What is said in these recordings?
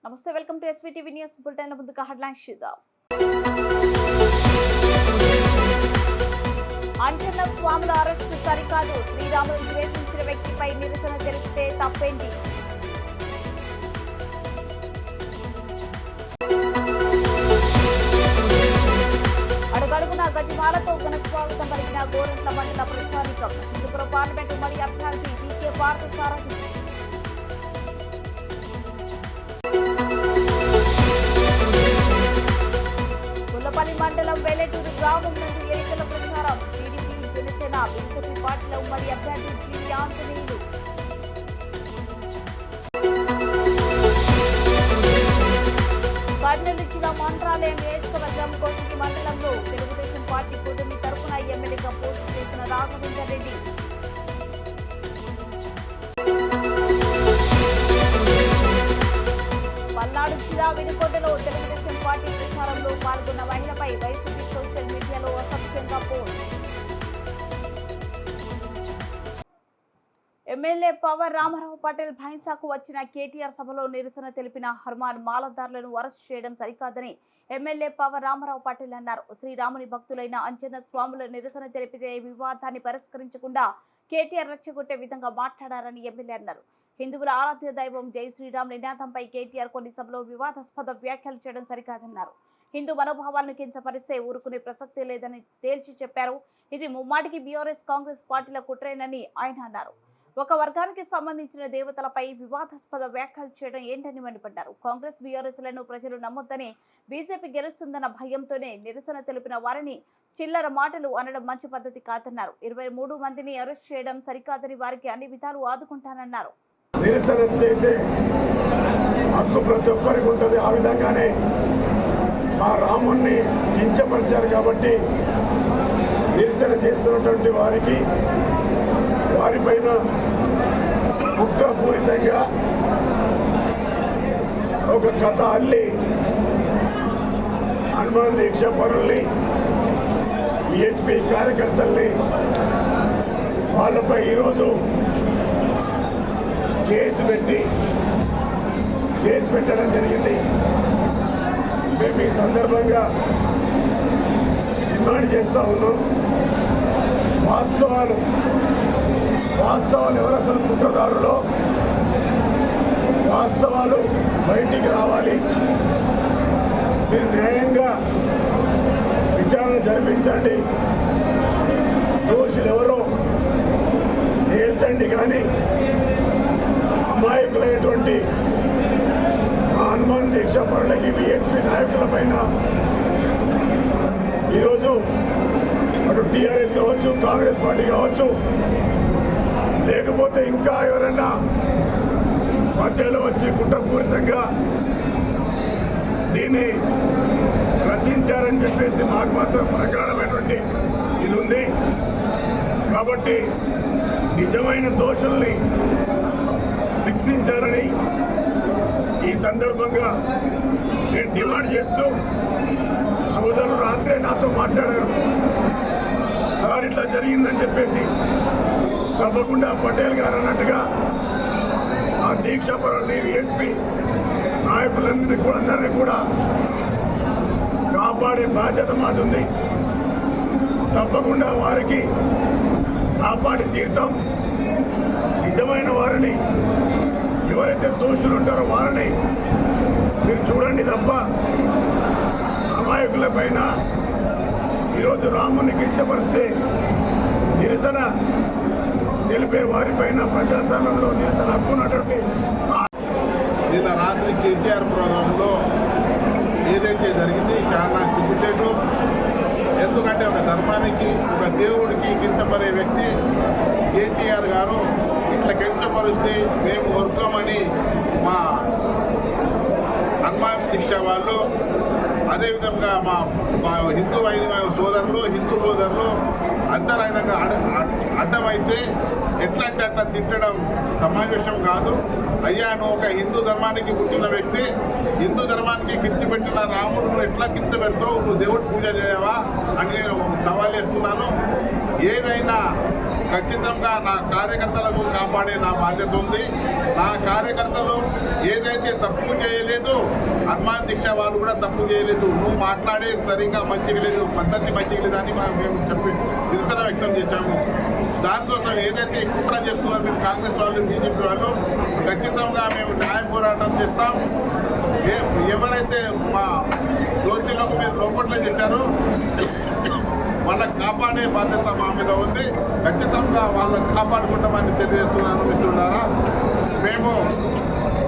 నమస్తే, welcome to ఎస్వీటీవీ news bulletin. ముందుగా headlines చూద్దాం. అంజన్న స్వాముల అరెస్టు సరికాదు, శ్రీరాములు ద్వేషించిన వ్యక్తిపై నిరసన తెలిపితే తప్పేంటి? అడుగడుగున గజమాలతో ఘన స్వాగతం పలికిన గోరంట్ల మండల ప్రజానీకం. హిందూపురం పార్లమెంటు ఉమ్మడి అభ్యర్థి బీకే పార్థసారథి. ముల్లపల్లి మండలం వెల్లటూరు గ్రామం నుండి ఎన్నికల ప్రచారం. టీడీపీ, జనసేన, బీజేపీ పార్టీల ఉమ్మడి అభ్యర్థి జీవి ఆంజనేయులు. కర్నూలు జిల్లా మంత్రాలయం నియోజకవర్గం కోసిగి మండలంలో తెలుగుదేశం పార్టీ కూటమి తరఫున ఎమ్మెల్యేగా పోటీ చేసిన రాఘవేందర్ రెడ్డి. పల్నాడు జిల్లా వినుకొండలో తెలుగుదేశం పార్టీ ప్రచారంలో పాల్గొన్న మహిళపై వైసీపీ సోషల్ మీడియాలో అసభ్యంగా పోస్ట్. ఎమ్మెల్యే పవర్ రామారావు పటేల్ భైంసాకు వచ్చిన కేటీఆర్ సభలో నిరసన తెలిపిన హనుమాన్ మాలదారులను అరెస్ట్ చేయడం సరికాదని ఎమ్మెల్యే పవర్ రామారావు పటేల్ అన్నారు. శ్రీరాముని భక్తులైన అంజన్న స్వాముల నిరసన తెలిపితే వివాదాన్ని పరిష్కరించకుండా కేటీఆర్ రెచ్చగొట్టే విధంగా మాట్లాడారని ఎమ్మెల్యే అన్నారు. హిందువుల ఆరాధ్య దైవం జై శ్రీరామ్ నినాదంపై కేటీఆర్ కొన్ని సభలో వివాదాస్పద వ్యాఖ్యలు చేయడం సరికాదన్నారు. హిందూ మనోభావాలను కించపరిస్తే ఊరుకునే ప్రసక్తే లేదని తేల్చి చెప్పారు. ఇది ముమ్మాటికి బీఆర్ఎస్, కాంగ్రెస్ పార్టీల కుట్రేనని ఆయన అన్నారు. ఒక వర్గానికి సంబంధించిన దేవతలపై వివాదాస్పద వ్యాఖ్యలు చేయడం ఏంటని మండిపడ్డారు. కాంగ్రెస్, బీఆర్ఎస్లను ప్రజలు నమ్మొద్దని, బీజేపీ గెలుస్తుందన్న భయంతోనే నిరసన తెలిపిన వారిని చిల్లర మాటలు అనడం మంచి పద్ధతి కాదన్నారు. 23 మందిని అరెస్ట్ చేయడం సరికాదని, వారికి అన్ని విధాలు ఆదుకుంటానన్నారు. నిరసన చేసే హక్కు ప్రతి ఒక్కరికి ఉంటుంది. ఆ విధంగానే మా రాముణ్ణి కించపరిచారు కాబట్టి నిరసన చేస్తున్నటువంటి వారిపైన కుట్రపూరితంగా ఒక కథ అల్లి హనుమాన్ దీక్ష పరుల్ని, ఈహెచ్పీ కార్యకర్తల్ని వాళ్ళపై ఈరోజు కేసు పెట్టడం జరిగింది. మేము ఈ సందర్భంగా డిమాండ్ చేస్తూ ఉన్నాం. వాస్తవాలు ఎవరు అసలు కుట్రదారులో వాస్తవాలు బయటికి రావాలి. మీరు న్యాయంగా విచారణ జరిపించండి, దోషులు ఎవరో తేల్చండి. కానీ అమాయకులైనటువంటి హనుమాన్ దీక్ష పరులకి, విహెచ్పి నాయకుల పైన ఈరోజు అటు టీఆర్ఎస్ కావచ్చు, కాంగ్రెస్ పార్టీ కావచ్చు, లేకపోతే ఇంకా ఎవరైనా మధ్యలో వచ్చి కుట్రపూరితంగా దీన్ని రచించారని చెప్పేసి మాకు మాత్రం ప్రగాఢమైనటువంటి ఇది ఉంది. కాబట్టి నిజమైన దోషుల్ని శిక్షించాలని ఈ సందర్భంగా నేను డిమాండ్ చేస్తూ, సోదరులు రాత్రే నాతో మాట్లాడారు. సార్ ఇట్లా జరిగిందని చెప్పేసి. తప్పకుండా పటేల్ గారు అన్నట్టుగా ఆ దీక్ష పరుల్ని, విహెచ్పి నాయకులందరినీ కూడా కాపాడే బాధ్యత మాది. తప్పకుండా వారికి కాపాడి తీర్థం. నిజమైన వారిని, ఎవరైతే దోషులు ఉంటారో వారిని మీరు చూడండి తప్ప అమాయకుల పైన ఈరోజు రాముని కించపరిస్తే నిరసన తెలిపే వారిపైన ప్రజాస్వామ్యంలో నిరసన హక్కున్నటువంటి నిన్న రాత్రి కేటీఆర్ ప్రోగ్రాంలో ఏదైతే జరిగింది చాలా సిగ్గుచేటు. ఎందుకంటే ఒక ధర్మానికి, ఒక దేవుడికి కించపడే వ్యక్తి కేటీఆర్ గారు ఇట్లా కించపరిస్తే మేము వర్గమని మా హనుమాన్ దీక్ష వాళ్ళు, అదేవిధంగా మా హిందూ సోదరులు అందరూ ఆయనకు అడ్డమైతే ఎట్లా అంటే అట్లా తిట్టడం సమావేశం కాదు. అయ్యా, నువ్వు ఒక హిందూ ధర్మానికి పుట్టిన వ్యక్తి, హిందూ ధర్మానికి కింది పెట్టిన రాముడు ఎట్లా కింద పెడతావు? నువ్వు దేవుడు పూజ చేయవా అని నేను సవాల్ చేస్తున్నాను. ఏదైనా ఖచ్చితంగా నా కార్యకర్తలకు కాపాడే నా బాధ్యత ఉంది. నా కార్యకర్తలు ఏదైతే తప్పు చేయలేదు, హనుమాన్ దీక్ష వాళ్ళు కూడా తప్పు చేయలేదు, నువ్వు మాట్లాడే సరిగ్గా మంచిగా లేదు, పద్ధతి మంచిగా లేదు అని మేము చెప్పి నిరసన వ్యక్తం చేశాము. దానికోసం ఏదైతే కుట్ర చేస్తున్నారో మీరు కాంగ్రెస్ వాళ్ళు, బీజేపీ వాళ్ళు, ఖచ్చితంగా మేము న్యాయ పోరాటం చేస్తాం. ఎవరైతే మా దోషులకు మీరు లోపట్లే చేశారో వాళ్ళని కాపాడే బాధ్యత మా మీద ఉంది. ఖచ్చితంగా వాళ్ళని కాపాడుకుంటామని తెలియజేస్తున్నాను. మిత్రులారా, మేము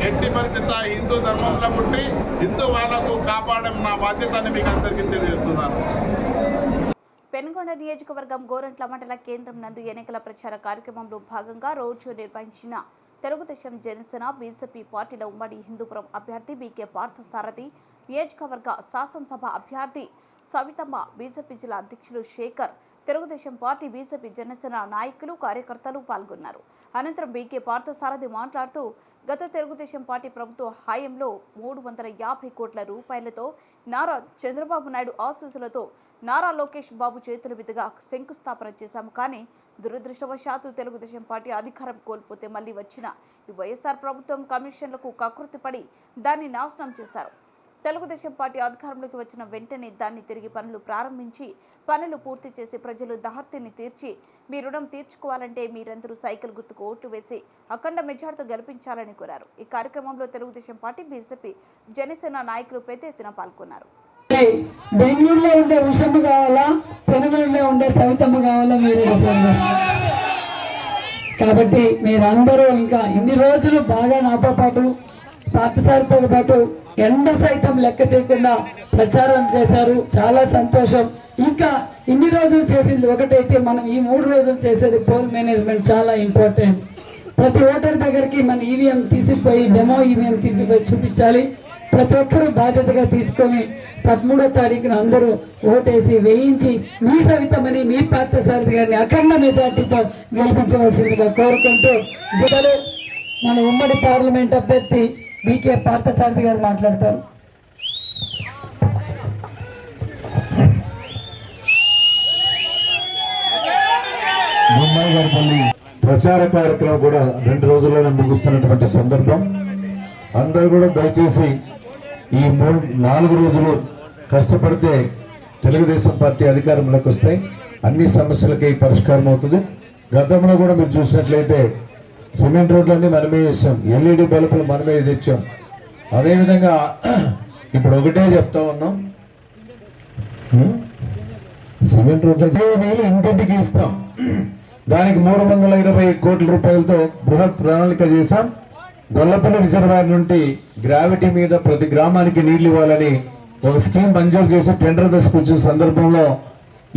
ఎట్టి పరిస్థితి హిందూ ధర్మంలో పుట్టి హిందూ వాళ్ళకు కాపాడడం నా బాధ్యత అని మీకు అందరికీ తెలియజేస్తున్నాను. పెనుగొండ నియోజకవర్గం గోరంట్ల మండల కేంద్రం నందు ఎన్నికల ప్రచార కార్యక్రమంలో భాగంగా రోడ్ షో నిర్వహించిన తెలుగుదేశం, జనసేన, బీజేపీ పార్టీల ఉమ్మడి హిందూపురం అభ్యర్థి బీకే పార్థసారథి, నియోజకవర్గ శాసనసభ అభ్యర్థి సవితమ్మ, బీజేపీ జిల్లా అధ్యక్షులు శేఖర్, తెలుగుదేశం పార్టీ, బీజేపీ, జనసేన నాయకులు, కార్యకర్తలు పాల్గొన్నారు. అనంతరం బీకే పార్థసారథి మాట్లాడుతూ గత తెలుగుదేశం పార్టీ ప్రభుత్వ హయాంలో 350 కోట్ల రూపాయలతో నారా చంద్రబాబు నాయుడు ఆశీస్సులతో నారా లోకేష్ బాబు చేతుల మీదుగా శంకుస్థాపన చేశాము. కానీ దురదృష్టవశాత్తు తెలుగుదేశం పార్టీ అధికారం కోల్పోతే మళ్లీ వచ్చిన ఈ వైఎస్ఆర్ ప్రభుత్వం కమిషన్లకు కకృతిపడి దాన్ని నాశనం చేశారు. తెలుగుదేశం పార్టీ అధికారంలోకి వచ్చిన వెంటనే దాన్ని తిరిగి పనులు ప్రారంభించి పనులు పూర్తి చేసి ప్రజలు దాహర్తిని తీర్చి మీ రుణం తీర్చుకోవాలంటే మీరందరూ సైకిల్ గుర్తుకు ఓట్లు వేసి అఖండ మెజార్టీతో గెలిపించాలని కోరారు. ఈ కార్యక్రమంలో తెలుగుదేశం పార్టీ, బీజేపీ, జనసేన నాయకులు పెద్ద ఎత్తున పాల్గొన్నారు. బెంగళూరులో ఉండే ఉషమ్మ కావాలా, పెనుగొండలో ఉండే సవితమ్మ కావాలా, మీరు డిసైడ్ చేసుకోండి. కాబట్టి మీరందరూ ఇంకా ఇన్ని రోజులు బాగా నాతో పాటు పార్థసారథితో పాటు ఎండ సైతం లెక్క చేయకుండా ప్రచారం చేశారు. చాలా సంతోషం. ఇంకా ఇన్ని రోజులు చేసింది ఒకటైతే మనం ఈ 3 రోజులు చేసేది పోల్ మేనేజ్మెంట్ చాలా ఇంపార్టెంట్. ప్రతి ఓటర్ దగ్గరికి మన ఈవీఎం తీసుకుపోయి డెమో ఈవీఎం తీసుకుపోయి చూపించాలి. ప్రతి ఒక్కరూ బాధ్యతగా తీసుకొని 13వ తారీఖున అందరూ ఓటేసి వేయించి మీ సవితమని, మీ పార్థసారథి గారిని అఖండ మెజార్టీతో గెలిపించవలసిందిగా కోరుకుంటూ జిల్లాలో మన ఉమ్మడి పార్లమెంట్ అభ్యర్థి బీకే పార్థసారథి గారు మాట్లాడతారు. బొమ్మాయిగారిపల్లి ప్రచార కార్యక్రమం కూడా 2 రోజుల్లోనే ముగుస్తున్నటువంటి సందర్భం. అందరూ కూడా దయచేసి ఈ 4 రోజులు కష్టపడితే తెలుగుదేశం పార్టీ అధికారంలోకి వస్తాయి. అన్ని సమస్యలకి పరిష్కారం అవుతుంది. గతంలో కూడా మీరు చూసినట్లయితే సిమెంట్ రోడ్లన్నీ మనమే చేసాం, ఎల్ఈడి బల్బులు మనమే తెచ్చాం. అదేవిధంగా ఇప్పుడు ఒకటే చెప్తా ఉన్నాం, సిమెంట్ రోడ్లు ఇంటింటికి ఇస్తాం. దానికి 320 కోట్ల రూపాయలతో బృహత్ ప్రణాళిక చేశాం. గొల్లపల్లి రిజర్వాయర్ నుండి గ్రావిటీ మీద ప్రతి గ్రామానికి నీళ్లు ఇవ్వాలని ఒక స్కీమ్ మంజూరు చేసి టెండర్ దశకు వచ్చిన సందర్భంలో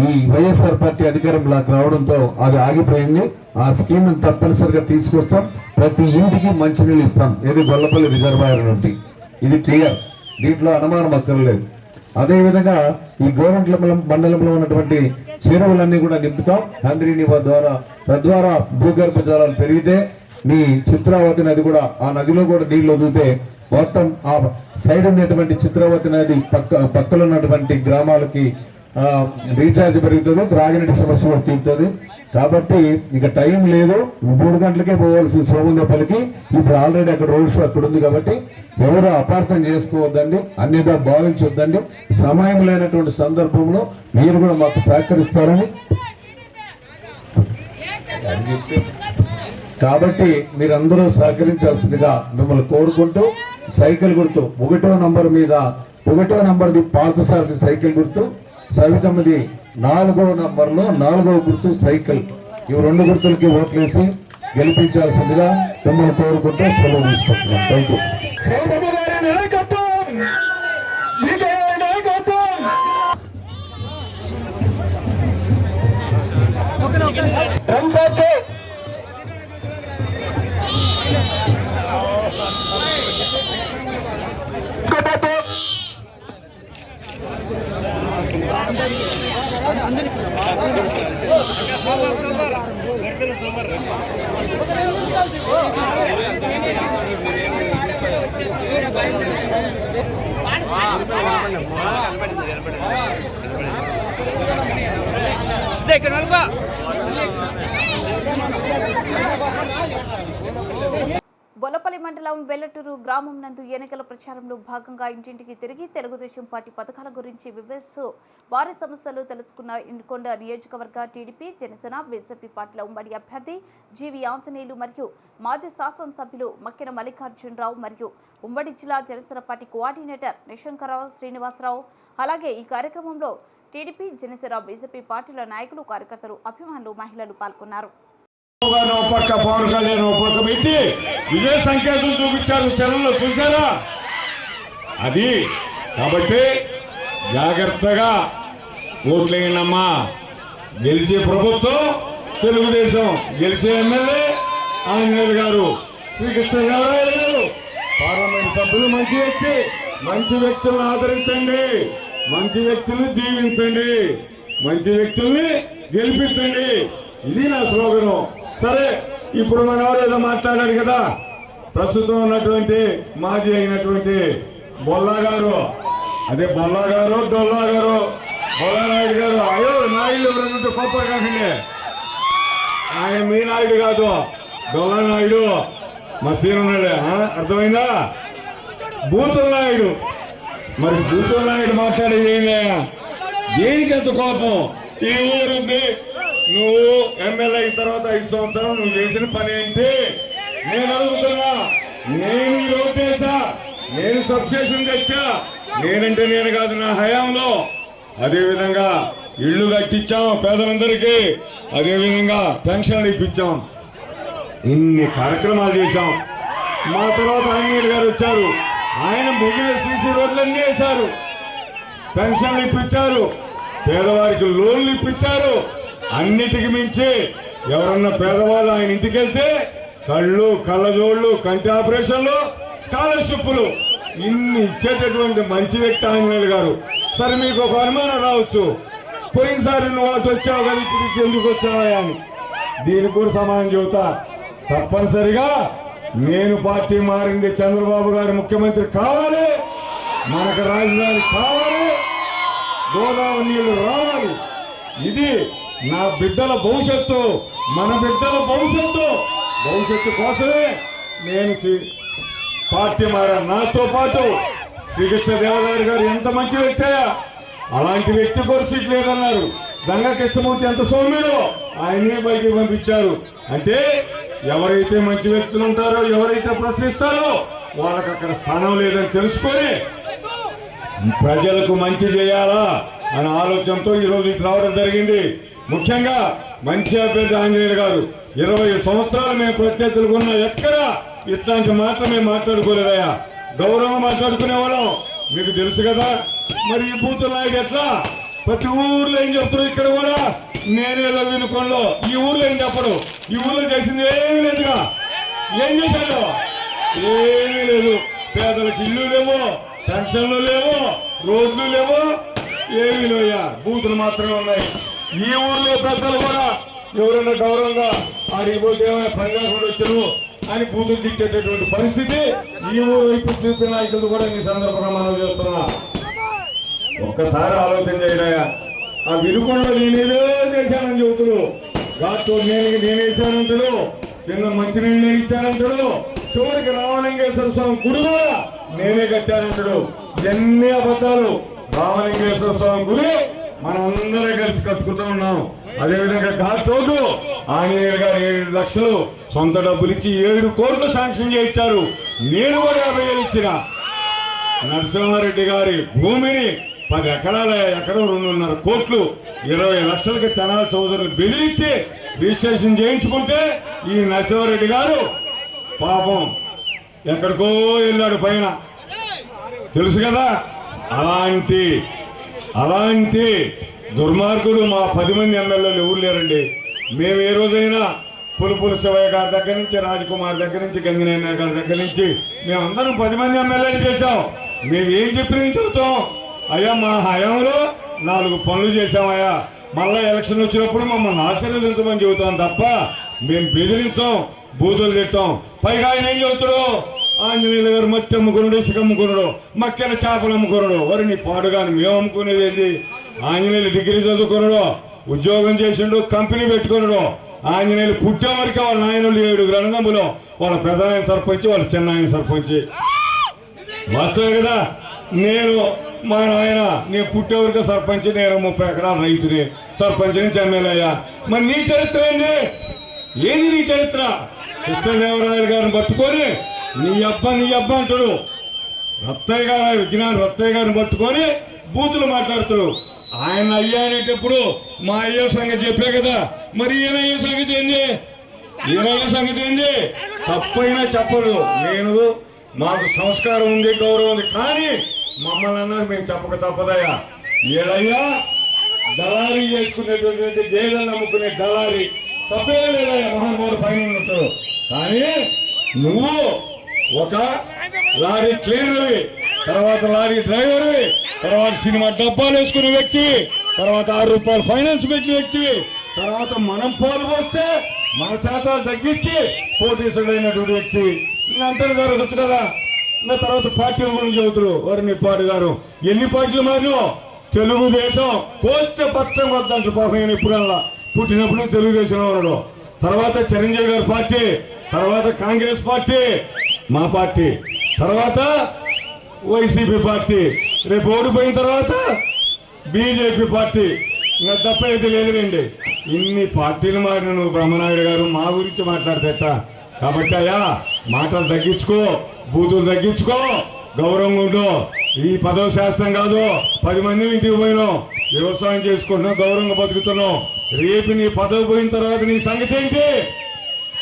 ఈ వైఎస్ఆర్ పార్టీ అధికారంలోకి రావడంతో అది ఆగిపోయింది. ఆ స్కీమ్ తప్పనిసరిగా తీసుకొస్తాం. ప్రతి ఇంటికి మంచినీళ్ళు ఇస్తాం. ఇది గొల్లపల్లి రిజర్వాయర్ నుండి. ఇది క్లియర్, దీంట్లో అనుమానం అక్కర్లేదు. అదేవిధంగా ఈ గోరంట్ల మండలంలో ఉన్నటువంటి చెరువులన్నీ కూడా నింపుతాం హంద్రీనివా ద్వారా. తద్వారా భూగర్భ జలాలు పెరిగితే మీ చిత్రావతి నది కూడా, ఆ నదిలో కూడా నీళ్లు వదిలితే మొత్తం ఆ సైడ్ ఉన్నటువంటి చిత్రావతి నది పక్కలో ఉన్నటువంటి గ్రామాలకి రీఛార్జ్ పెరుగుతుంది, త్రాగినీటి సమస్య కూడా తీరుతుంది. కాబట్టి ఇక టైం లేదు, 3 గంటలకే పోవాల్సిన సోమందేపల్లికి. ఇప్పుడు ఆల్రెడీ అక్కడ రోడ్ షో అక్కడ ఉంది. కాబట్టి ఎవరు అపార్థం చేసుకోవద్దండి, అన్నిదా భావించొద్దండి. సమయం లేనటువంటి సందర్భంలో మీరు కూడా మాకు సహకరిస్తారని కాబట్టి మీరందరూ సహకరించాల్సిందిగా మిమ్మల్ని కోరుకుంటూ సైకిల్ గుర్తు 1వ నంబర్ మీద 1వ నంబర్ది పార్థసారథి సైకిల్ గుర్తు, సవితమ్మది 4వ నంబర్లో 4వ గుర్తు సైకిల్. ఈ 2 గుర్తులకి ఓట్లేసి గెలిపించాల్సిందిగా మిమ్మల్ని కోరుకుంటూ సెలవు తీసుకుంటున్నాం. Thank you. ఇక్కడ గొల్లపల్లి మండలం వెల్లటూరు గ్రామం నందు ఎన్నికల ప్రచారంలో భాగంగా ఇంటింటికి తిరిగి తెలుగుదేశం పార్టీ పథకాల గురించి వివరిస్తూ వారి సమస్యలు తెలుసుకున్న ఇంకొండ నియోజకవర్గ టీడీపీ జనసేన బీజేపీ పార్టీల ఉమ్మడి అభ్యర్థి జీవి ఆంజనేయులు మరియు మాజీ శాసనసభ్యులు మక్కెన మల్లికార్జునరావు మరియు ఉమ్మడి జిల్లా జనసేన పార్టీ కోఆర్డినేటర్ నిశంకరరావు శ్రీనివాసరావు అలాగే ఈ కార్యక్రమంలో టీడీపీ జనసేన బీజేపీ పార్టీల నాయకులు కార్యకర్తలు అభిమానులు మహిళలు పాల్గొన్నారు. పక్క పవన్ కళ్యాణ్ పక్క పెట్టి విజయ సంకేతం చూపించారు. సెలవులో చూసారా? అది కాబట్టి జాగ్రత్తగా ఓట్లేయండమ్మా. గెలిచే ప్రభుత్వం తెలుగుదేశం, గెలిచే ఎమ్మెల్యే ఆంజనేయులు గారు, శ్రీకృష్ణదేవరాయలు గారు, పార్లమెంట్ సభ్యులు మంచి వ్యక్తి. మంచి వ్యక్తులను ఆదరించండి, మంచి వ్యక్తులను దీవించండి, మంచి వ్యక్తుల్ని గెలిపించండి. ఇది నా స్లోగను. సరే, ఇప్పుడు మనవారు ఏదో మాట్లాడారు కదా, ప్రస్తుతం ఉన్నటువంటి మాజీ అయినటువంటి బొల్లా గారు, అదే బొల్లా గారు డొల్లా గారు బొల్లా నాయుడు గారు, అయ్యో నాయుడు ఎవరంటే గొప్ప కాకండి, ఆయన మీ నాయుడు కాదు, డొల్లా నాయుడు మా సీనున్నాడే, అర్థమైందా? బూతుల నాయుడు. మరి బూతుల నాయుడు మాట్లాడేది దేనికి ఎంత కోపం? ఈ ఊరుంది, నువ్వు ఎమ్మెల్యే అయిన తర్వాత 5 సంవత్సరాలు నువ్వు చేసిన పని ఏంటి నేను అడుగుతున్నా. నేను ఈ రోడ్ వేసా, నేను సబ్స్టేషన్ తెచ్చా, నేనంటే నేను కాదు, నా హయాంలో. అదేవిధంగా ఇళ్ళు కట్టించాం పేదలందరికీ, అదేవిధంగా పెన్షన్లు ఇప్పించాం, ఇన్ని కార్యక్రమాలు చేశాం. మా తర్వాత ఆంజనేయులు గారు వచ్చారు, ఆయన ముగిన సీసీ రోడ్లన్నీ వేశారు, పెన్షన్లు ఇప్పించారు, పేదవారికి లోన్లు ఇప్పించారు. అన్నిటికి మించి ఎవరన్నా పేదవాళ్ళు ఆయన ఇంటికి వెళ్తే కళ్ళు, కళ్ళజోళ్ళు, కంటి ఆపరేషన్లు, స్కాలర్షిప్లు ఇన్ని ఇచ్చేటటువంటి మంచి వ్యక్తి ఆంజనేయులు గారు. సరే, మీకు ఒక అనుమానం రావచ్చు, పోయినసారి నువ్వు అటు వచ్చావు కదా, ఇప్పుడు ఎందుకు వచ్చావా అని. దీనికి కూడా సమాధానం చెబుతా. తప్పనిసరిగా నేను పార్టీ మారింది చంద్రబాబు గారు ముఖ్యమంత్రి కావాలి, మనకు రాజధాని కావాలి, గోదావరి నీళ్లు రావాలి. ఇది నా బిడ్డల భవిష్యత్తు, మన బిడ్డల భవిష్యత్తు కోసమే నేను పార్టీ మారాను. నాతో పాటు శ్రీకృష్ణదేవరాయలు గారు ఎంత మంచి వ్యక్తి, అలాంటి వ్యక్తి కూడా సీట్ లేదన్నారు. గంగా కృష్ణమూర్తి ఎంత సౌమ్యుడు, ఆయనే బయటికి పంపించారు. అంటే ఎవరైతే మంచి వ్యక్తులు ఉంటారో, ఎవరైతే ప్రశ్నిస్తారో వాళ్ళకి అక్కడ స్థానం లేదని తెలుసుకొని ప్రజలకు మంచి చేయాలా అనే ఆలోచనతో ఈరోజు ఇటు రావడం జరిగింది. ముఖ్యంగా మంచి అభ్యర్థి ఆంజనేయులు గారు. 20 సంవత్సరాలు మేము ప్రత్యర్థులు ఉన్న ఎక్కడ ఇట్లాంటి మాటలు మేము మాట్లాడుకోలేదయ్యా. గౌరవం మాట్లాడుకునేవాళ్ళం, మీకు తెలుసు కదా. మరి ఈ బూతుల నాయుడు ఎట్లా ప్రతి ఊర్లో ఏం చెప్తారు, ఇక్కడ కూడా నేనేదో వినుకోంలో ఈ ఊర్లో ఏం చెప్పడు, ఈ ఊర్లో చేసింది ఏమీ లేదుగా. ఏం చేశాడు? ఏమీ లేదు. పేదలకు ఇల్లు లేవు, పెన్షన్లు లేవు, రోడ్లు లేవు, ఏమీ లేవయ్యా, బూతులు మాత్రమే ఉన్నాయి. ఈ ఊర్లో పెద్దలు కూడా ఎవరైనా గౌరవంగా ఆడిపోతే పండుగ వచ్చారు అని బూతులు తిట్టేటటువంటి పరిస్థితి ఈ ఊరు వైపు చూపే నాయకులు కూడా ఈ సందర్భంగా మనం చేస్తున్నా. ఒక్కసారి ఆలోచన చేయడాయా. ఆ వినుకొండలో నేనేదో చేశానని చెబుతుడు, దాంతో నేనేసానంటాడు, నిన్న మంచినీళ్ళు నేను ఇచ్చానంటాడు, చివరికి రామలింగేశ్వర స్వామి గుడి కూడా నేనే కట్టానంటాడు. ఎన్ని అబద్ధాలు. రామలింగేశ్వర స్వామి గుడి మనం అందరం కలిసి కట్టుకుంటూ ఉన్నాం. అదేవిధంగా ఘాటోడు ఆంజనేయులు గారు 7 లక్షలు సొంత డబ్బులు ఇచ్చి 7 కోట్లు శాంక్షన్ చేయించారు. నేను కూడా 50,000 ఇచ్చిన. నరసింహారెడ్డి గారి భూమిని 10 ఎకరాల ఎకరం 2.5 కోట్లు 20 లక్షలకి తెనాలి సోదరులు బెదిరించి రిజిస్ట్రేషన్ చేయించుకుంటే ఈ నరసింహారెడ్డి గారు పాపం ఎక్కడికో వెళ్ళాడు పైన, తెలుసు కదా. అలాంటి దుర్మార్గుడు మా 10 మంది ఎమ్మెల్యేలు ఎవరు లేరండి. మేము ఏ రోజైనా పులుపుల శివయ్య గారి దగ్గర నుంచి, రాజకుమార్ దగ్గర నుంచి, గంగినేని గారి దగ్గర నుంచి మేమందరం 10 మంది ఎమ్మెల్యేలు చేశాం. మేము ఏం చెప్పి చెబుతాం, అయ్యా మా హయాంలో 4 పనులు చేశామయ్యా, మళ్ళా ఎలక్షన్ వచ్చినప్పుడు మమ్మల్ని ఆశీర్వదించమని చెబుతాం తప్ప మేము బెదిరించాం, బూతులు తిట్టాం. పైగా ఆయన ఏం చెబుతాడు, ఆంజనేయులు గారు మట్టి అమ్ముకున్నాడు, ఇసుక అమ్ముకున్నాడు, మక్కెన చేపలు అమ్ముకున్నాడు. వరి నీ పాడుగాని మేము అమ్ముకునేది ఏంటి? ఆంజనేయులు డిగ్రీ చదువుకున్నాడు, ఉద్యోగం చేసిండు, కంపెనీ పెట్టుకున్నాడు. ఆంజనేయులు పుట్టే వరకు వాళ్ళ నాయనులు 7 అన్నదమ్ములు, వాళ్ళ పెద్దనాయన సర్పంచ్, వాళ్ళ చిన్నాయన సర్పంచ్. వాస్తవే కదా. మా నాయన నేను పుట్టే వరకు సర్పంచ్, నేను 30 ఎకరాల రైతుని, సర్పంచ్ నుంచి ఎమ్మెల్యే అయ్యా. మరి నీ చరిత్ర ఏంది? ఏది నీ చరిత్ర? కృష్ణదేవరాయలు గారిని పట్టుకొని నీ అబ్బ అంటాడు. రత్తయ్య గారు, విజ్ఞాన రత్తయ్య గారిని పట్టుకొని బూతులు మాట్లాడుతాడు. ఆయన అయ్యా అనేటప్పుడు మా అయ్యో సంగతి చెప్పే కదా. మరి ఈయన అయ్యే సంగతి ఏంది? తప్పైనా చెప్పదు. మాకు సంస్కారం ఉంది, గౌరవం ఉంది, కానీ మమ్మల్ని అన్నారు మేము చెప్పక తప్పదయ్యా. ఏడయ్యా దళారీ చేసుకునేటువంటి గేదెలు నమ్ముకునే దళారీ, తప్పే లేదయ్యా. మహానుభావుడు పైన ఉంటాడు. కానీ నువ్వు ఒక లారీ క్లీనర్వి, తర్వాత లారీ డ్రైవర్వి, తర్వాత సినిమా డబ్బాలు వేసుకునే వ్యక్తి, తర్వాత 6 రూపాయలు ఫైనాన్స్ పెట్టిన వ్యక్తి, తర్వాత మనం పాలు పోస్తే మన శాతాలు తగ్గించి పోటీసుడైనటువంటి వ్యక్తి. అంటారు జరగచ్చు కదా. ఇంకా తర్వాత పార్టీల గురించి చదువుతారు. వారు నిప్పాడు గారు ఎన్ని పార్టీలు మారినో తెలుగుదేశం కోస్తే పక్షం వద్దంటారు. పాపం నేను ఎప్పుడల్లా పుట్టినప్పుడు తెలుగుదేశంలో ఉన్నాడు. తర్వాత చిరంజీవి గారి పార్టీ, తర్వాత కాంగ్రెస్ పార్టీ, మా పార్టీ, తర్వాత వైసీపీ పార్టీ, రేపు ఓడిపోయిన తర్వాత బీజేపీ పార్టీ. ఇంకా తప్ప అయితే లేదులేండి. ఇన్ని పార్టీలు మారిన నువ్వు బ్రహ్మనాయుడు గారు మా గురించి మాట్లాడతేట. కాబట్టి అయ్యా మాటలు తగ్గించుకో, బూతులు తగ్గించుకో, గౌరవంగా ఉండు. ఈ పదవి శాస్త్రం కాదు. 10 మంది ఇంటికి పోయినావు, వ్యవసాయం చేసుకుంటున్నావు, గౌరవంగా బతుకుతున్నావు. రేపు నీ పదవి పోయిన తర్వాత నీ సంగతి ఏంటి?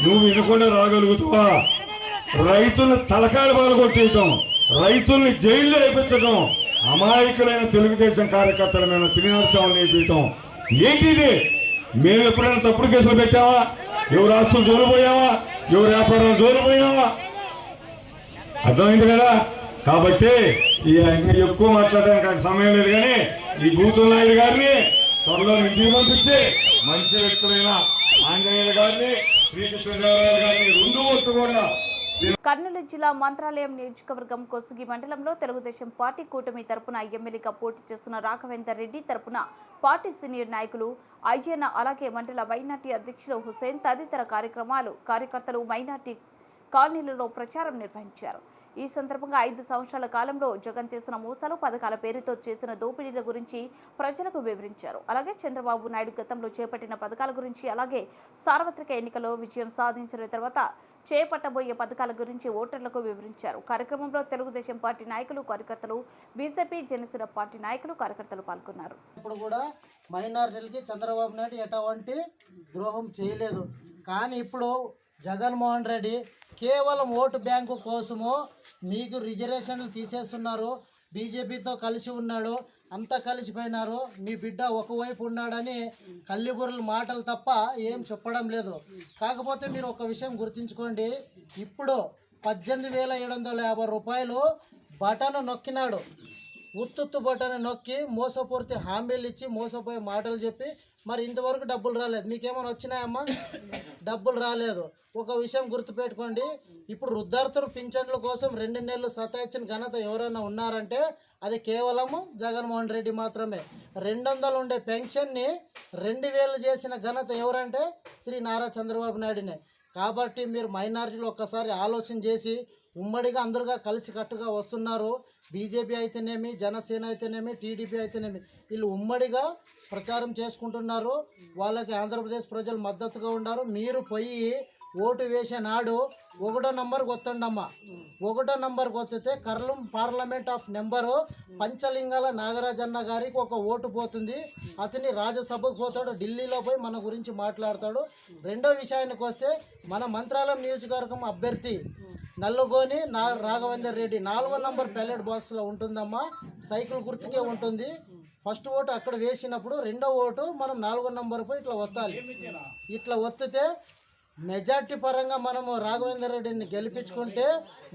నువ్వు వినకుండా రాగలుగుతావా? రైతులను తలకాయలు పగలగొట్టేయటం, రైతుల్ని జైల్లో వేయించడం, అమాయకులైన తెలుగుదేశం కార్యకర్తల మీద శ్రీనివాసరావు నేర్పించడం ఏంటిది? మేము ఎప్పుడైనా తప్పుడు కేసులు పెట్టావా? ఎవరు ఆస్తులు జోలిపోయావా? ఎవరు వ్యాపారం జోలిపోయావా? అర్థమైంది కదా. కాబట్టి ఎక్కువ మాట్లాడడానికి సమయం లేదు. కానీ ఈ బూతుల నాయుడు గారిని త్వరలో ఇంటికి పంపిస్తే మంచి వ్యక్తులైన ఆంజనేయులు గారిని, శ్రీకృష్ణదేవరాయలు గారిని 2 ఓట్లు కూడా. కర్నూలు జిల్లా మంత్రాలయం నియోజకవర్గం కొసుగి మండలంలో తెలుగుదేశం పార్టీ కూటమి తరపున ఎమ్మెల్యేగా పోటీ చేస్తున్న రాఘవేందర్ రెడ్డి తరపున పార్టీ సీనియర్ నాయకులు అయ్యన్న, అలాగే మండల మైనార్టీ అధ్యక్షులు హుసేన్ తదితర కార్యకర్తలు మైనార్టీ కాలనీలలో ప్రచారం నిర్వహించారు. ఈ సందర్భంగా 5 సంవత్సరాల కాలంలో జగన్ చేసిన మోసాలు, పథకాల పేరుతో చేసిన దోపిడీల గురించి ప్రజలకు వివరించారు. అలాగే చంద్రబాబు నాయుడు గతంలో చేపట్టిన పథకాల గురించి, అలాగే సార్వత్రిక ఎన్నికల్లో విజయం సాధించిన తర్వాత చేపట్టబోయే పథకాల గురించి ఓటర్లకు వివరించారు. కార్యక్రమంలో తెలుగుదేశం పార్టీ నాయకులు, కార్యకర్తలు, బీజేపీ, జనసేన పార్టీ నాయకులు, కార్యకర్తలు పాల్గొన్నారు. ఇప్పుడు కూడా మైనారిటీలకి చంద్రబాబు నాయుడు ఎటువంటి ద్రోహం చేయలేదు. కానీ ఇప్పుడు జగన్మోహన్ రెడ్డి కేవలం ఓటు బ్యాంకు కోసము మీకు రిజర్వేషన్లు తీసేస్తున్నారు. బీజేపీతో కలిసి ఉన్నాడు, అంతా కలిసిపోయినారు, మీ బిడ్డ ఒకవైపు ఉన్నాడని కల్లిబుర్రల మాటలు తప్ప ఏం చెప్పడం లేదు. కాకపోతే మీరు ఒక విషయం గుర్తుంచుకోండి, ఇప్పుడు 18,750 రూపాయలు బటన్ నొక్కినాడు. ఉత్తుత్తు బటన్ నొక్కి మోసపూర్తి హామీలు ఇచ్చి మోసపోయే మాటలు చెప్పి మరి ఇంతవరకు డబ్బులు రాలేదు. మీకేమైనా వచ్చినాయమ్మా? డబ్బులు రాలేదు. ఒక విషయం గుర్తుపెట్టుకోండి, ఇప్పుడు వృద్ధార్థులు పింఛన్ల కోసం 2 నెలలు సతాయించిన ఘనత ఎవరైనా ఉన్నారంటే అది కేవలము జగన్మోహన్ రెడ్డి మాత్రమే. 200 ఉండే పెన్షన్ని 2,000 చేసిన ఘనత ఎవరంటే శ్రీ నారా చంద్రబాబు నాయుడునే. కాబట్టి మీరు మైనారిటీలు ఒక్కసారి ఆలోచన చేసి ఉమ్మడిగా అందరుగా కలిసి కట్టుగా వస్తున్నారు. బీజేపీ అయితేనేమి, జనసేన అయితేనేమి, టీడీపీ అయితేనేమి, వీళ్ళు ఉమ్మడిగా ప్రచారం చేసుకుంటున్నారు. వాళ్ళకి ఆంధ్రప్రదేశ్ ప్రజలు మద్దతుగా ఉన్నారు. మీరు పోయి ఓటు వేసే నాడు 1వ నంబర్కి వస్తుండమ్మా. 1వ నంబర్కి వస్తే Kurnool parliament of number Panchalingala Nagarajanna గారికి ఒక ఓటు పోతుంది. అతని రాజ్యసభకు పోతాడు, ఢిల్లీలో పోయి మన గురించి మాట్లాడతాడు. 2వ విషయానికి వస్తే మన మంత్రాలయం నియోజకవర్గం అభ్యర్థి నల్లుగోని రాఘవేందర్ రెడ్డి 4వ నంబర్ బ్యాలెట్ బాక్స్లో ఉంటుందమ్మా. సైకిల్ గుర్తుకే ఉంటుంది. ఫస్ట్ ఓటు అక్కడ వేసినప్పుడు 2వ ఓటు మనం 4వ నంబర్ పోయి ఇట్లా ఒత్తాలి. ఇట్లా ఒత్తితే మెజార్టీ పరంగా మనము రాఘవేందర్ రెడ్డిని గెలిపించుకుంటే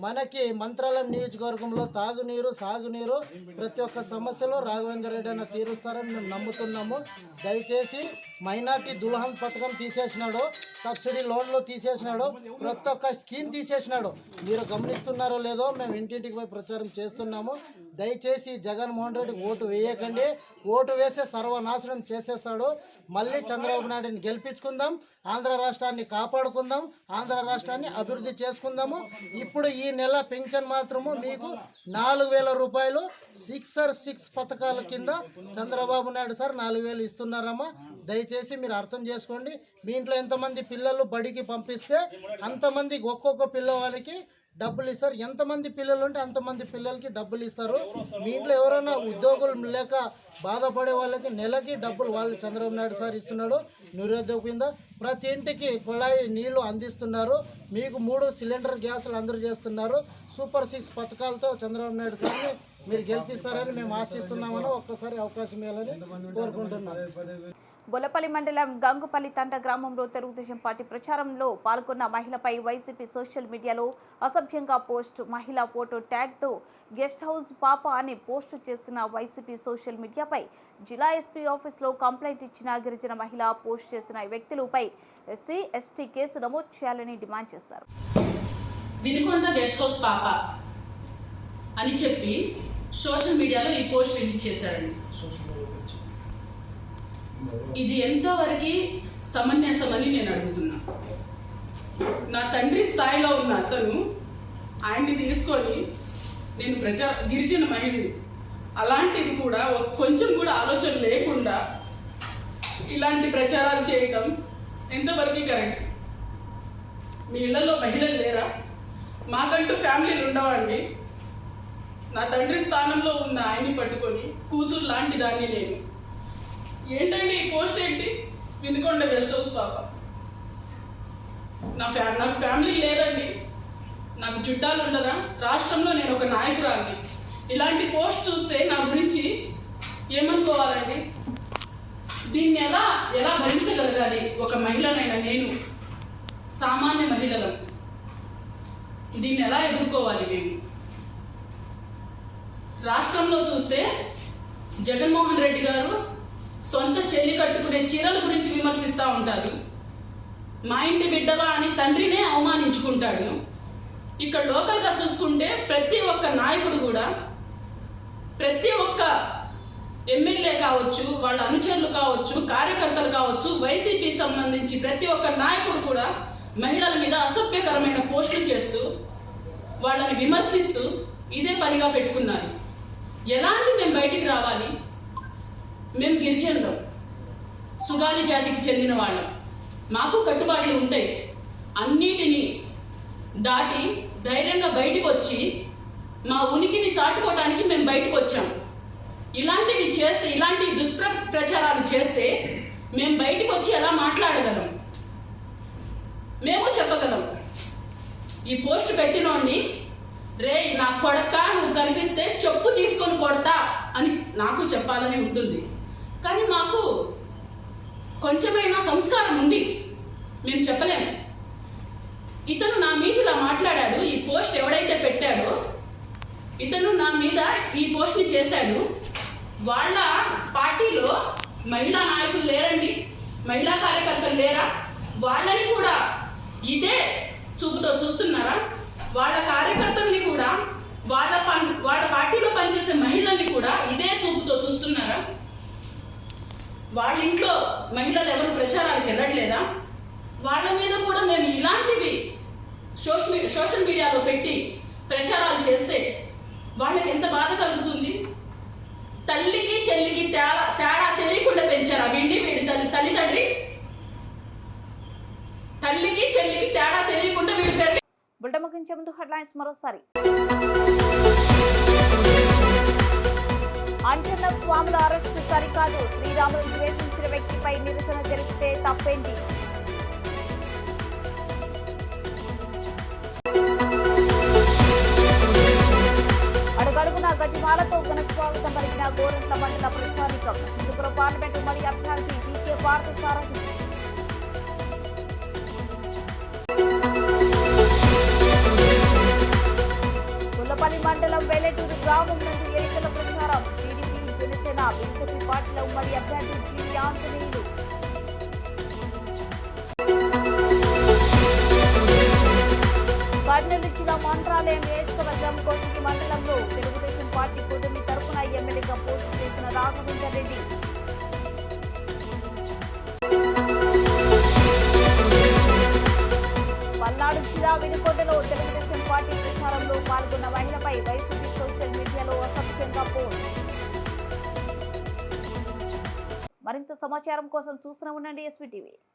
మనకి మంత్రాలయం నియోజకవర్గంలో తాగునీరు, సాగునీరు, ప్రతి ఒక్క సమస్యలో రాఘవేందర్ రెడ్డి అన్న తీరుస్తారని మేము నమ్ముతున్నాము. దయచేసి మైనార్టీ దుల్హన్ పథకం తీసేసినాడు, సబ్సిడీ లోన్లు తీసేసినాడు, ప్రతి ఒక్క స్కీమ్ తీసేసినాడు. మీరు గమనిస్తున్నారో లేదో, మేము ఇంటింటికి పోయి ప్రచారం చేస్తున్నాము. దయచేసి జగన్మోహన్ రెడ్డి ఓటు వేయకండి. ఓటు వేసే సర్వనాశనం చేసేస్తాడు. మళ్ళీ చంద్రబాబు నాయుడిని గెలిపించుకుందాం, ఆంధ్ర రాష్ట్రాన్ని కాపాడుకుందాం, ఆంధ్ర రాష్ట్రాన్ని అభివృద్ధి చేసుకుందాము. ఇప్పుడు ఈ నెల పెన్షన్ మాత్రము మీకు 4,000 రూపాయలు 6 పథకాల కింద చంద్రబాబు నాయుడు సార్ 4,000 ఇస్తున్నారమ్మా. దయచేసి మీరు అర్థం చేసుకోండి. మీ ఇంట్లో ఎంతమంది పిల్లలు బడికి పంపిస్తే అంతమంది ఒక్కొక్క పిల్లవాడికి డబ్బులు ఇస్తారు. ఎంతమంది పిల్లలు ఉంటే అంతమంది పిల్లలకి డబ్బులు ఇస్తారు. మీ ఇంట్లో ఎవరైనా ఉద్యోగులు లేక బాధపడే వాళ్ళకి నెలకి డబ్బులు వాళ్ళు చంద్రబాబు నాయుడు సార్ ఇస్తున్నాడు. నిరుద్యోగ కింద ప్రతి ఇంటికి కుళాయి నీళ్లు అందిస్తున్నారు. మీకు 3 సిలిండర్ గ్యాసులు అందజేస్తున్నారు. సూపర్ 6 పథకాలతో చంద్రబాబు నాయుడు సార్ని మీరు గెలిపిస్తారని మేము ఆశిస్తున్నామని ఒక్కసారి అవకాశం ఇవ్వాలని కోరుకుంటున్నాం. బొల్లపల్లి మండలం గంగుపల్లి తంట గ్రామంలో తెలుగుదేశం పార్టీ ప్రచారంలో పాల్గొన్న మహిళపై వైసీపీ సోషల్ మీడియాలో అసభ్యంగా పోస్ట్, మహిళా ఫోటో ట్యాగ్తో గెస్ట్ హౌస్ పాప అని పోస్టు చేసిన వైసీపీ సోషల్ మీడియాపై జిల్లా ఎస్పీ ఆఫీసులో కంప్లైంట్ ఇచ్చిన గిరిజన మహిళ పోస్ట్ చేసిన వ్యక్తులపై ఎస్సీ ఎస్టీ కేసు నమోదు చేయాలని డిమాండ్ చేశారు. వినుకొండ గెస్ట్ హౌస్ పాప అని చెప్పి సోషల్ మీడియాలో ఈ పోస్ట్ రిలీజ్ చేశారండి. ఇది ఎంతవరకు సమంజసమని నేను అడుగుతున్నా. నా తండ్రి స్థాయిలో ఉన్న అతను ఆయన్ని తీసుకొని నేను గిరిజన మహిళని, అలాంటిది కూడా కొంచెం కూడా ఆలోచన లేకుండా ఇలాంటి ప్రచారాలు చేయటం ఎంతవరకు కరెక్ట్? మీ ఇళ్లలో మహిళలు లేరా? మాకంటూ ఫ్యామిలీలు ఉండవండి. నా తండ్రి స్థానంలో ఉన్న ఆయన్ని పట్టుకొని కూతురు లాంటి దాన్ని నేను ఏంటండి ఈ పోస్ట్ ఏంటి? వినుకొండ గెస్ట్ హౌస్ పాప. నాకు ఫ్యామిలీ లేదండి, నాకు చుట్టాలు ఉండరా? రాష్ట్రంలో నేను ఒక నాయకురాలిని. ఇలాంటి పోస్ట్ చూస్తే నా గురించి ఏమనుకోవాలండి? దీన్ని ఎలా భరించగలగాలి? ఒక మహిళనైనా నేను, సామాన్య మహిళలం, దీన్ని ఎలా ఎదుర్కోవాలి మేము? రాష్ట్రంలో చూస్తే జగన్మోహన్ రెడ్డి గారు సొంత చెల్లి కట్టుకునే చీరల గురించి విమర్శిస్తూ ఉంటారు. మా ఇంటి బిడ్డలా అని తండ్రినే అవమానించుకుంటాడు. ఇక్కడ లోకల్గా చూసుకుంటే ప్రతి ఒక్క నాయకుడు కూడా, ప్రతి ఒక్క ఎమ్మెల్యే కావచ్చు, వాళ్ళ అనుచరులు కావచ్చు, కార్యకర్తలు కావచ్చు, వైసీపీ సంబంధించి ప్రతి ఒక్క నాయకుడు కూడా మహిళల మీద అసభ్యకరమైన పోస్టులు చేస్తూ వాళ్ళని విమర్శిస్తూ ఇదే పనిగా పెట్టుకున్నారు. ఎలాంటి మేము బయటికి రావాలి? మేము గిరిజనులం, సుగాలి జాతికి చెందిన వాళ్ళం, మాకు కట్టుబాట్లు ఉంటాయి. అన్నిటినీ దాటి ధైర్యంగా బయటకు వచ్చి మా ఉనికిని చాటుకోవడానికి మేము బయటకు వచ్చాం. ఇలాంటివి చేస్తే, ఇలాంటి దుష్ప్రచారాలు చేస్తే మేము బయటకు వచ్చి ఎలా మాట్లాడగలం? మేము చెప్పగలం. ఈ పోస్ట్ పెట్టినోడిని, రే నా కొడక నువ్వు కనిపిస్తే చెప్పు తీసుకొని కొడతా అని నాకు చెప్పాలని ఉంటుంది. కానీ మాకు కొంచెమైనా సంస్కారం ఉంది, మేము చెప్పలేము. ఇతను నా మీద ఇలా మాట్లాడాడు. ఈ పోస్ట్ ఎవడైతే పెట్టాడో ఇతను నా మీద ఈ పోస్ట్ని చేశాడు. వాళ్ళ పార్టీలో మహిళా నాయకులు లేరండి, మహిళా కార్యకర్తలు లేరా? వాళ్ళని కూడా ఇదే చూపుతో చూస్తున్నారా? వాళ్ళ కార్యకర్తల్ని కూడా, వాళ్ళ పార్టీలో పనిచేసే మహిళల్ని కూడా ఇదే చూపుతో చూస్తున్నారా? వాళ్ళ ఇంట్లో మహిళలు ఎవరు ప్రచారాలకు వెళ్ళట్లేదా? వాళ్ళ మీద కూడా మేము ఇలాంటివి సోషల్ మీడియాలో పెట్టి ప్రచారాలు చేస్తే వాళ్ళకి ఎంత బాధ కలుగుతుంది? తల్లికి చెల్లికి తేడా తెలియకుండా పెంచారా వీడి తల్లిదండ్రి? తల్లికి చెల్లికి తేడా తెలియకుండా వీడి పెళ్లి. బుల్టన్ ముగించే ముందు హెడ్లైన్స్ మరోసారి. అంజన్న స్వాముల అరెస్టు సరికాదు, శ్రీరాములు ద్వేషించిన వ్యక్తిపై నిరసన తెలిపితే తప్పేంటి? అడుగడుగున గజమాలతో ఘన స్వాగతం పలికిన గోరంట్ల మండల ప్రజానికం. హిందూపురం పార్లమెంటు ఉమ్మడి అభ్యర్థి వీకే పార్థసారథి. బొల్లపల్లి మండలం వెల్లటూరు గ్రామం నందు ఎన్నికల ప్రచారం. టీడీపీ, జనసేన, బీజేపీ పార్టీల ఉమ్మడి అభ్యర్థి జి ఆంజనేయులు. కర్నూలు జిల్లా మంత్రాలయం నియోజకవర్గం కోసిగి మండలంలో తెలుగుదేశం పార్టీ కూటమి తరఫున ఎమ్మెల్యేగా పోటీ చేసిన రాఘవేందర్ రెడ్డి పల్నాడు జిల్లా వినుకొండలో తెలుగుదేశం పార్టీ ప్రచారంలో పాల్గొన్న మహిళపై వైసీపీ సోషల్ మీడియాలో అసభ్యంగా పోస్ట్. మరింత సమాచారం కోసం చూస్తూనే ఉండండి ఎస్వీ టీవీ.